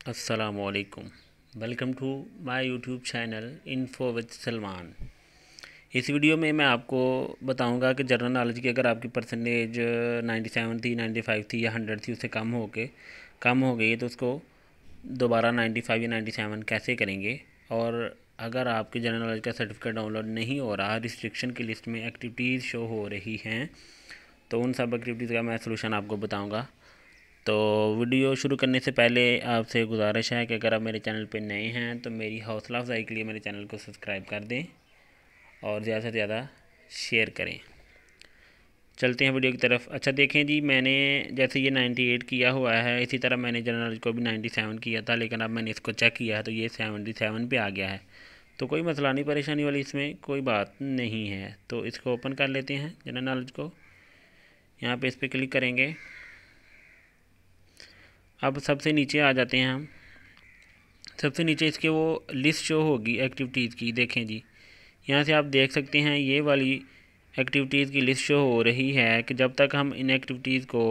अस्सलामुअलैकुम। Welcome to my YouTube channel info with Salman. इस video में मैं आपको बताऊंगा कि जनरल नॉलेज की अगर आपकी परसेंटेज 97 थी, 95 थी या 100 थी, उससे कम हो गई तो उसको दोबारा 95 या 97 कैसे करेंगे। और अगर आपके जनरल नॉलेज का सर्टिफिकेट डाउनलोड नहीं हो रहा, रिस्ट्रिक्शन की लिस्ट में एक्टिविटीज़ शो हो रही हैं, तो उन सब एक्टिविटीज़ का मैं सलूशन आपको बताऊँगा। तो वीडियो शुरू करने से पहले आपसे गुजारिश है कि अगर आप मेरे चैनल पर नए हैं तो मेरी हौसला अफजाई के लिए मेरे चैनल को सब्सक्राइब कर दें और ज़्यादा से ज़्यादा शेयर करें। चलते हैं वीडियो की तरफ। अच्छा देखें जी, मैंने जैसे ये 98 किया हुआ है, इसी तरह मैंने जनरल को भी 97 किया था, लेकिन अब मैंने इसको चेक किया है तो ये 77 पे आ गया है। तो कोई मसला नहीं, परेशानी वाली इसमें कोई बात नहीं है। तो इसको ओपन कर लेते हैं जनरल नॉलेज को। यहाँ पे इस पर क्लिक करेंगे। अब सबसे नीचे आ जाते हैं हम। सबसे नीचे इसके वो लिस्ट शो होगी एक्टिविटीज़ की। देखें जी, यहाँ से आप देख सकते हैं ये वाली एक्टिविटीज़ की लिस्ट शो हो रही है कि जब तक हम इन एक्टिविटीज़ को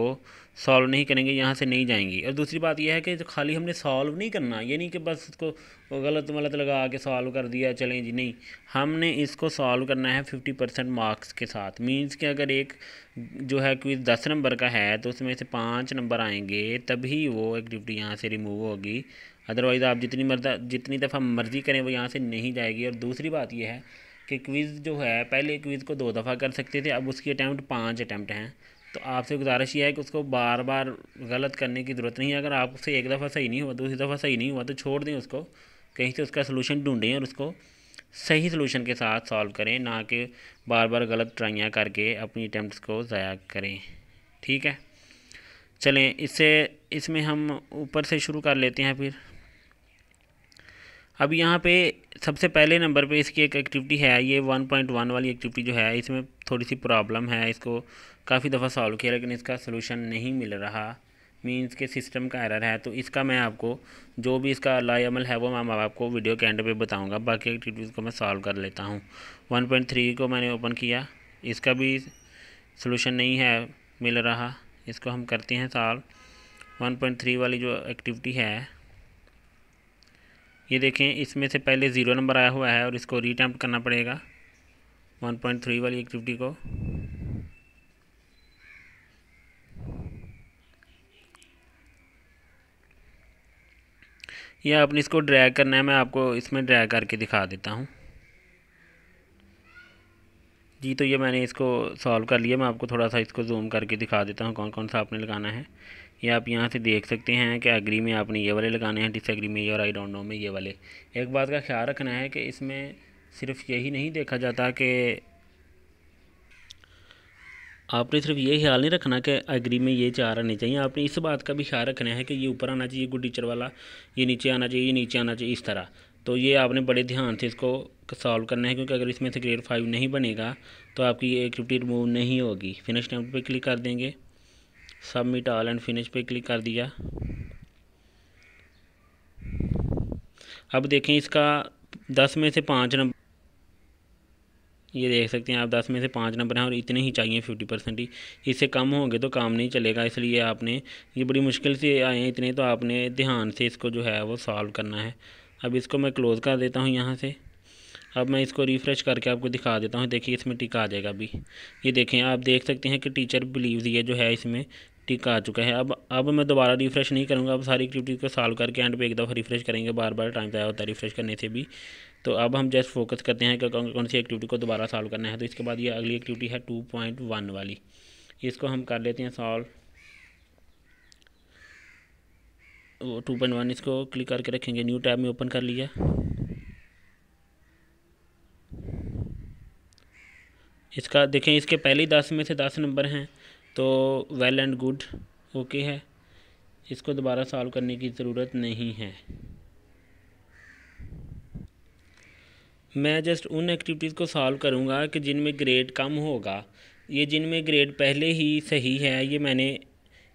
सॉल्व नहीं करेंगे यहाँ से नहीं जाएंगी। और दूसरी बात यह है कि खाली हमने सॉल्व नहीं करना, ये नहीं कि बस उसको गलत मलत लगा के सॉल्व कर दिया चलें जी, नहीं, हमने इसको सॉल्व करना है 50% मार्क्स के साथ। मीन्स कि अगर एक जो है क्विज़ 10 नंबर का है तो उसमें से 5 नंबर आएंगे तभी वो एक्टिविटी यहाँ से रिमूव होगी। अदरवाइज़ आप जितनी दफ़ा मर्ज़ी करें वो यहाँ से नहीं जाएगी। और दूसरी बात यह है कि क्विज़ जो है, पहले क्विज़ को 2 दफ़ा कर सकते थे, अब उसकी अटैम्प्ट 5 अटैम्प्ट हैं। तो आपसे गुजारिश ये है कि उसको बार बार गलत करने की ज़रूरत नहीं है। अगर आपसे एक दफ़ा सही नहीं हुआ, दूसरी दफ़ा सही नहीं हुआ तो छोड़ दें उसको, कहीं से उसका सलूशन ढूंढें और उसको सही सलूशन के साथ सॉल्व करें, ना कि बार बार गलत ट्राइयाँ करके अपनी अटैम्प्ट्स को ज़ाया करें। ठीक है, चलें इसमें हम ऊपर से शुरू कर लेते हैं। फिर अब यहाँ पे सबसे पहले नंबर पे इसकी एक एक्टिविटी है, ये 1.1 वाली एक्टिविटी जो है, इसमें थोड़ी सी प्रॉब्लम है। इसको काफ़ी दफ़ा सॉल्व किया लेकिन इसका सलूशन नहीं मिल रहा। मींस के सिस्टम का एरर है। तो इसका मैं आपको जो भी इसका लाएमल है वो मैं आपको वीडियो के एंड पे बताऊंगा। बाकी एक्टिविटीज़ को मैं सॉल्व कर लेता हूँ। 1.3 को मैंने ओपन किया, इसका भी सलूशन नहीं है मिल रहा। इसको हम करते हैं सॉल्व। 1.3 वाली जो एक्टिविटी है, ये देखें, इसमें से पहले 0 नंबर आया हुआ है और इसको रीअटेम्प्ट करना पड़ेगा 1.3 वाली एक्टिविटी को। या आपने इसको ड्रैग करना है, मैं आपको इसमें ड्रैग करके दिखा देता हूँ जी। तो ये मैंने इसको सॉल्व कर लिया। मैं आपको थोड़ा सा इसको जूम करके दिखा देता हूँ कौन कौन सा आपने लगाना है। ये आप यहाँ से देख सकते हैं कि एग्री में आपने ये वाले लगाने हैं, डिसएग्री में ये, और आई डोंट नो में ये वाले। एक बात का ख्याल रखना है कि इसमें सिर्फ यही नहीं देखा जाता कि आपने सिर्फ ये ख्याल नहीं रखना कि एग्री में ये 4 आने चाहिए, आपने इस बात का भी ख्याल रखना है कि ये ऊपर आना चाहिए गुड टीचर वाला, ये नीचे आना चाहिए, ये नीचे आना चाहिए, इस तरह। तो ये आपने बड़े ध्यान से इसको सॉल्व करना है, क्योंकि अगर इसमें से ग्रेड 5 नहीं बनेगा तो आपकी ये एक्टिविटी रिमूव नहीं होगी। फिनिश अटेम्प्ट पे क्लिक कर देंगे, सबमिट ऑल एंड फिनिश पे क्लिक कर दिया। अब देखें, इसका 10 में से 5 नंबर, ये देख सकते हैं आप, 10 में से 5 नंबर हैं और इतने ही चाहिए 50% ही। इससे कम होंगे तो काम नहीं चलेगा, इसलिए आपने, ये बड़ी मुश्किल से आए हैं इतने, तो आपने ध्यान से इसको जो है वो सॉल्व करना है। अब इसको मैं क्लोज़ कर देता हूँ यहाँ से। अब मैं इसको रिफ़्रेश करके आपको दिखा देता हूँ। देखिए इसमें टिक आ जाएगा अभी। ये देखें, आप देख सकते हैं कि टीचर बिलीव्स ये जो है इसमें टिक आ चुका है। अब मैं दोबारा रिफ़्रेश नहीं करूँगा। अब सारी एक्टिविटीज़ को सॉल्व करके एंड पे एक दफ़ा रिफ़्रेश करेंगे, बार बार टाइम ज़ाया होता है रिफ़्रेश करने से भी। तो अब हम जस्ट फोकस करते हैं कि कौन कौन सी एक्टिविटी को दोबारा सॉल्व करना है। तो इसके बाद ये अगली एक्टिविटी है 2.1 वाली, इसको हम कर लेते हैं सॉल्व। 2.1 इसको क्लिक करके रखेंगे, न्यू टैब में ओपन कर लिया। इसका देखें, इसके पहले 10 में से 10 नंबर हैं, तो वेल एंड गुड ओके है। इसको दोबारा सॉल्व करने की ज़रूरत नहीं है। मैं जस्ट उन एक्टिविटीज़ को सॉल्व करूँगा कि जिनमें ग्रेड कम होगा। ये जिनमें ग्रेड पहले ही सही है, ये मैंने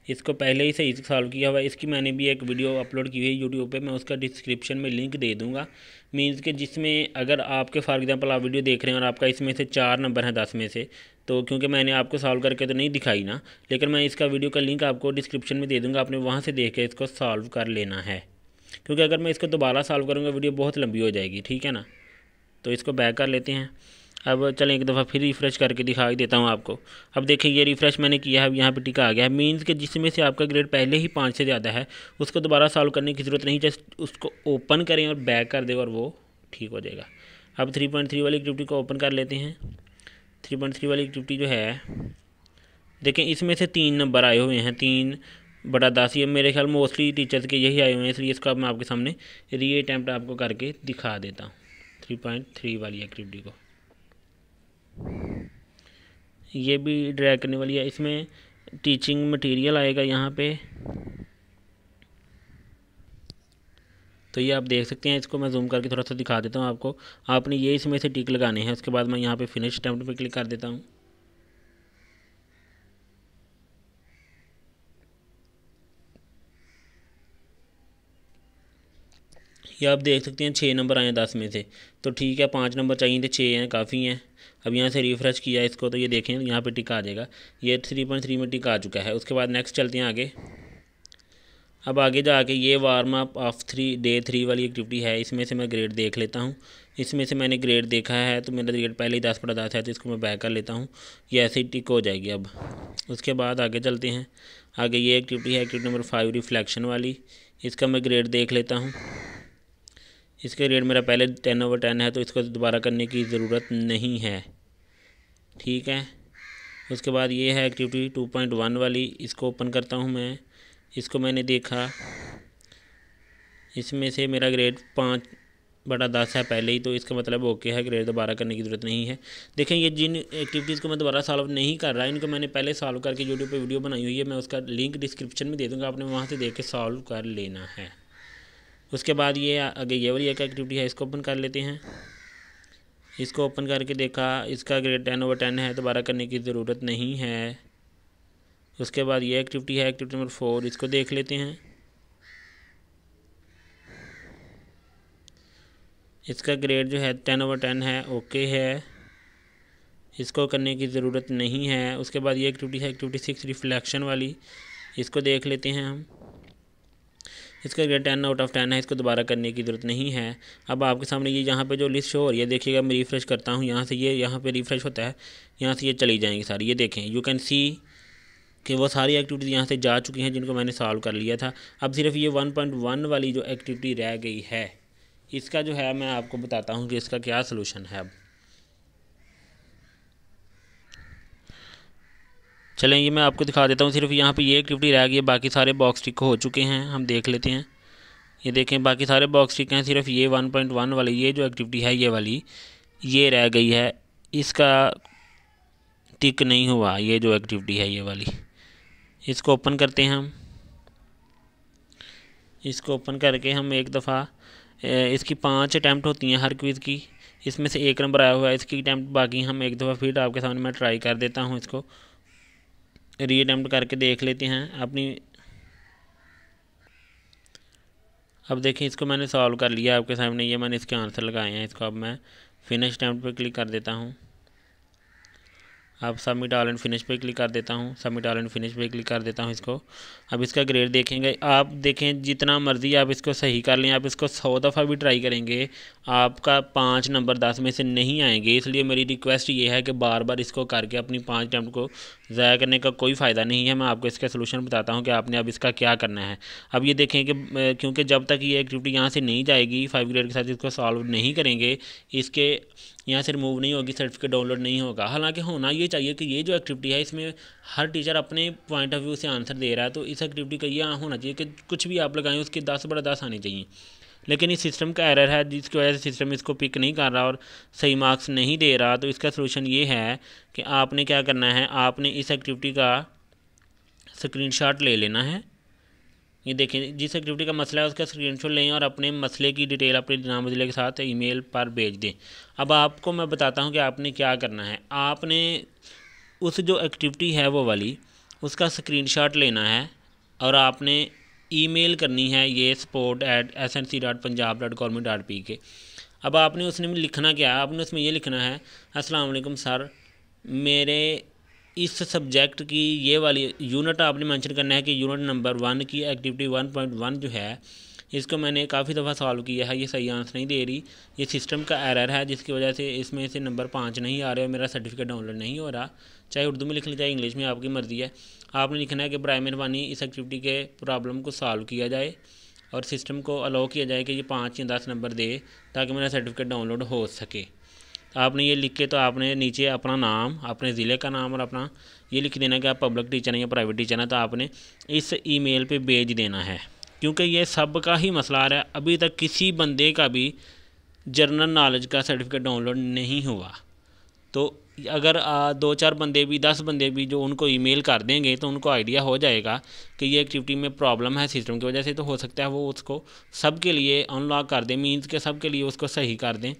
इसको पहले ही सही सॉल्व किया हुआ है। इसकी मैंने भी एक वीडियो अपलोड की हुई है यूट्यूब पे, मैं उसका डिस्क्रिप्शन में लिंक दे दूँगा। मीन्स कि जिसमें अगर आपके फॉर एग्जांपल आप वीडियो देख रहे हैं और आपका इसमें से 4 नंबर हैं 10 में से, तो क्योंकि मैंने आपको सॉल्व करके तो नहीं दिखाई ना, लेकिन मैं इसका वीडियो का लिंक आपको डिस्क्रिप्शन में दे दूँगा, आपने वहाँ से देख के इसको सॉल्व कर लेना है। क्योंकि अगर मैं इसको दोबारा सॉल्व करूँगा वीडियो बहुत लंबी हो जाएगी, ठीक है ना। तो इसको बैक कर लेते हैं। अब चलें एक दफ़ा फिर रिफ़्रेश करके दिखा ही देता हूँ आपको। अब देखिए ये रिफ़्रेश मैंने किया है, यहाँ पे टिक आ गया है, मीन्स कि जिसमें से आपका ग्रेड पहले ही 5 से ज़्यादा है उसको दोबारा सॉल्व करने की ज़रूरत नहीं, जस्ट उसको ओपन करें और बैक कर दें और वो ठीक हो जाएगा। अब 3.3 वाली एक्टिविटी को ओपन कर लेते हैं। 3.3 वाली एक्टिविटी जो है देखें, इसमें से 3 नंबर आए हुए हैं, 3/10। ये मेरे ख्याल मोस्टली टीचर्स के यही आए हुए हैं, इसलिए इसको अब मैं आपके सामने री अटैम्प्ट आपको करके दिखा देता हूँ 3.3 वाली एक्टिविटी को। ये भी ड्रैग करने वाली है, इसमें टीचिंग मटेरियल आएगा यहाँ पे, तो ये आप देख सकते हैं। इसको मैं जूम करके थोड़ा सा दिखा देता हूँ आपको। आपने ये इसमें से टिक लगाने हैं, उसके बाद मैं यहाँ पे फिनिश अटेम्प्ट पे क्लिक कर देता हूँ। ये आप देख सकते हैं 6 नंबर आए हैं 10 में से, तो ठीक है 5 नंबर चाहिए थे, 6 हैं, काफ़ी हैं। अब यहाँ से रिफ़्रेश किया इसको तो ये देखें यहाँ पे टिक आ जाएगा, ये 3.3 में टिक आ चुका है। उसके बाद नेक्स्ट चलते हैं आगे। अब आगे जाके ये वार्म अप ऑफ डे 3 वाली एक्टिविटी है, इसमें से मैं ग्रेड देख लेता हूँ। इसमें से मैंने ग्रेड देखा है तो मेरा ग्रेड पहले ही 10/10 है, तो इसको मैं बैक कर लेता हूँ, ये ऐसे ही टिक हो जाएगी। अब उसके बाद आगे चलते हैं। आगे ये एक्टिविटी है एक्टिविटी नंबर 5 रिफ्लेक्शन वाली, इसका मैं ग्रेड देख लेता हूँ। इसका ग्रेड मेरा पहले 10/10 है, तो इसको दोबारा करने की ज़रूरत नहीं है, ठीक है। उसके बाद ये है एक्टिविटी 2.1 वाली, इसको ओपन करता हूँ मैं। इसको मैंने देखा, इसमें से मेरा ग्रेड 5/10 है पहले ही, तो इसका मतलब ओके है, ग्रेड दोबारा करने की ज़रूरत नहीं है। देखें ये जिन एक्टिविटीज़ को मैं दोबारा सॉल्व नहीं कर रहा, इनको मैंने पहले सॉल्व करके यूट्यूब पे वीडियो बनाई हुई है, मैं उसका लिंक डिस्क्रिप्शन में दे दूँगा, आपने वहाँ से देख के सॉल्व कर लेना है। उसके बाद ये आगे ये वाली एक एक्टिविटी है, इसको ओपन कर लेते हैं। इसको ओपन करके देखा, इसका ग्रेड 10/10 है, दोबारा करने की ज़रूरत नहीं है। उसके बाद ये एक्टिविटी है एक्टिविटी नंबर 4, इसको देख लेते हैं। इसका ग्रेड जो है 10/10 है, ओके है, इसको करने की ज़रूरत नहीं है। उसके बाद ये एक्टिविटी है एक्टिविटी 6 रिफ्लेक्शन वाली, इसको देख लेते हैं हम। इसका ग्रेड 10/10 है, इसको दोबारा करने की ज़रूरत नहीं है। अब आपके सामने ये यहाँ पे जो लिस्ट शो हो रही है, देखिएगा मैं रिफ़्रेश करता हूँ, यहाँ से ये यहाँ पे रिफ़्रेश होता है, यहाँ से ये चली जाएंगी सारी। ये देखें, यू कैन सी कि वो सारी एक्टिविटीज़ यहाँ से जा चुकी हैं जिनको मैंने सॉल्व कर लिया था। अब सिर्फ ये 1.1 वाली जो एक्टिविटी रह गई है, इसका जो है मैं आपको बताता हूँ कि इसका क्या सलूशन है। अब चलें ये मैं आपको दिखा देता हूँ। सिर्फ यहाँ पे ये एक्टिविटी रह गई है, बाकी सारे बॉक्स टिक हो चुके हैं, हम देख लेते हैं। ये देखें बाकी सारे बॉक्स टिक हैं, सिर्फ ये 1.1 वाली ये जो एक्टिविटी है ये वाली ये रह गई है, इसका टिक नहीं हुआ। ये जो एक्टिविटी है ये वाली, इसको ओपन करते हैं हम। इसको ओपन करके हम एक दफ़ा, इसकी 5 अटैम्प्ट होती हैं हर क्विज़ की, इसमें से 1 नंबर आया हुआ है, इसकी अटैम्प्ट बाकी हम एक दफ़ा फिर आपके सामने मैं ट्राई कर देता हूँ। इसको री अटैम्प्ट करके देख लेते हैं अपनी। अब देखें इसको मैंने सॉल्व कर लिया आपके सामने, ये मैंने इसके आंसर लगाए हैं। इसको अब मैं फिनिश अटैम्प्ट पे क्लिक कर देता हूँ। अब सबमिट ऑल एंड फिनिश पे क्लिक कर देता हूँ, सबमिट ऑल एंड फिनिश पे क्लिक कर देता हूँ इसको। अब इसका ग्रेड देखेंगे आप, देखें जितना मर्ज़ी आप इसको सही कर लें, आप इसको 100 दफ़ा भी ट्राई करेंगे, आपका 5 नंबर 10 में से नहीं आएंगे। इसलिए मेरी रिक्वेस्ट ये है कि बार बार इसको करके अपनी 5 अटैम्प्ट को ज़ाया करने का कोई फ़ायदा नहीं है। मैं आपको इसका सलूशन बताता हूँ कि आपने अब इसका क्या करना है। अब ये देखें कि क्योंकि जब तक ये एक्टिविटी यहाँ से नहीं जाएगी 5 ग्रेड के साथ, इसको सॉल्व नहीं करेंगे, इसके यहाँ से रिमूव नहीं होगी, सर्टिफिकेट डाउनलोड नहीं होगा। हालांकि होना ये चाहिए कि ये जो एक्टिविटी है इसमें हर टीचर अपने पॉइंट ऑफ व्यू से आंसर दे रहा है, तो इस एक्टिविटी का ये होना चाहिए कि कुछ भी आप लगाएं उसके 10/10 आने चाहिए। लेकिन इस सिस्टम का एरर है जिसकी वजह से सिस्टम इसको पिक नहीं कर रहा और सही मार्क्स नहीं दे रहा। तो इसका सलूशन ये है कि आपने क्या करना है, आपने इस एक्टिविटी का स्क्रीनशॉट ले लेना है। ये देखें जिस एक्टिविटी का मसला है उसका स्क्रीनशॉट लें और अपने मसले की डिटेल अपने नाम ज़िले के साथ ईमेल पर भेज दें। अब आपको मैं बताता हूँ कि आपने क्या करना है। आपने उस जो एक्टिविटी है वो वाली उसका स्क्रीनशॉट लेना है और आपने ईमेल करनी है ये support@snc.punjab.government.pk। अब आपने उसमें लिखना क्या है, आपने उसमें ये लिखना है, अस्सलाम वालेकुम सर, मेरे इस सब्जेक्ट की ये वाली यूनिट आपने मेंशन करना है कि यूनिट नंबर 1 की एक्टिविटी 1.1 जो है इसको मैंने काफ़ी दफ़ा सॉल्व किया है, ये सही आंसर नहीं दे रही। ये सिस्टम का एरर है जिसकी वजह से इसमें से नंबर 5 नहीं आ रहे और मेरा सर्टिफिकेट डाउनलोड नहीं हो रहा। चाहे उर्दू में लिख लें चाहे इंग्लिश में, आपकी मर्ज़ी है। आपने लिखना है कि बराए मेहरबानी इस एक्टिविटी के प्रॉब्लम को सॉल्व किया जाए और सिस्टम को अलाउ किया जाए कि ये 5 या 10 नंबर दे ताकि मेरा सर्टिफिकेट डाउनलोड हो सके। आपने ये लिख के तो आपने नीचे अपना नाम, अपने ज़िले का नाम और अपना ये लिख देना कि आप पब्लिक टीचर हैं या प्राइवेट टीचर हैं, तो आपने इस ईमेल पे भेज देना है। क्योंकि ये सब का ही मसला आ रहा है, अभी तक किसी बंदे का भी जनरल नॉलेज का सर्टिफिकेट डाउनलोड नहीं हुआ। तो अगर 2-4 बंदे भी 10 बंदे भी जो उनको ईमेल कर देंगे तो उनको आइडिया हो जाएगा कि ये एक्टिविटी में प्रॉब्लम है सिस्टम की वजह से, तो हो सकता है वो उसको सब के लिए अनलॉक कर दें, मीन्स के सब के लिए उसको सही कर दें।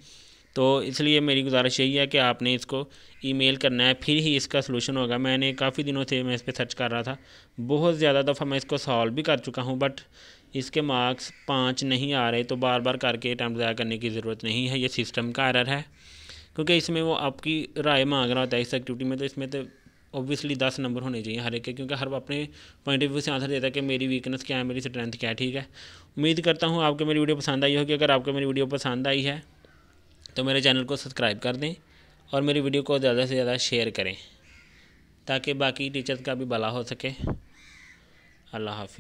तो इसलिए मेरी गुजारिश यही है कि आपने इसको ईमेल करना है, फिर ही इसका सलूशन होगा। मैंने काफ़ी दिनों से मैं इस पर सर्च कर रहा था, बहुत ज़्यादा दफ़ा मैं इसको सॉल्व भी कर चुका हूँ, बट इसके मार्क्स 5 नहीं आ रहे। तो बार बार करके टाइम ज़ाया करने की ज़रूरत नहीं है, ये सिस्टम का एरर है। क्योंकि इसमें वो आपकी राय मांग रहा होता है इस एक्टिविटी में, तो इसमें तो ऑब्वियसली 10 नंबर होने चाहिए हर एक के, क्योंकि हर अपने पॉइंट ऑफ व्यू से आंसर देता है कि मेरी वीकनेस क्या है, मेरी स्ट्रेंथ क्या है। ठीक है, उम्मीद करता हूँ आपको मेरी वीडियो पसंद आई होगी। अगर आपको मेरी वीडियो पसंद आई है तो मेरे चैनल को सब्सक्राइब कर दें और मेरी वीडियो को ज़्यादा से ज़्यादा शेयर करें ताकि बाकी टीचर्स का भी भला हो सके। अल्लाह हाफिज़।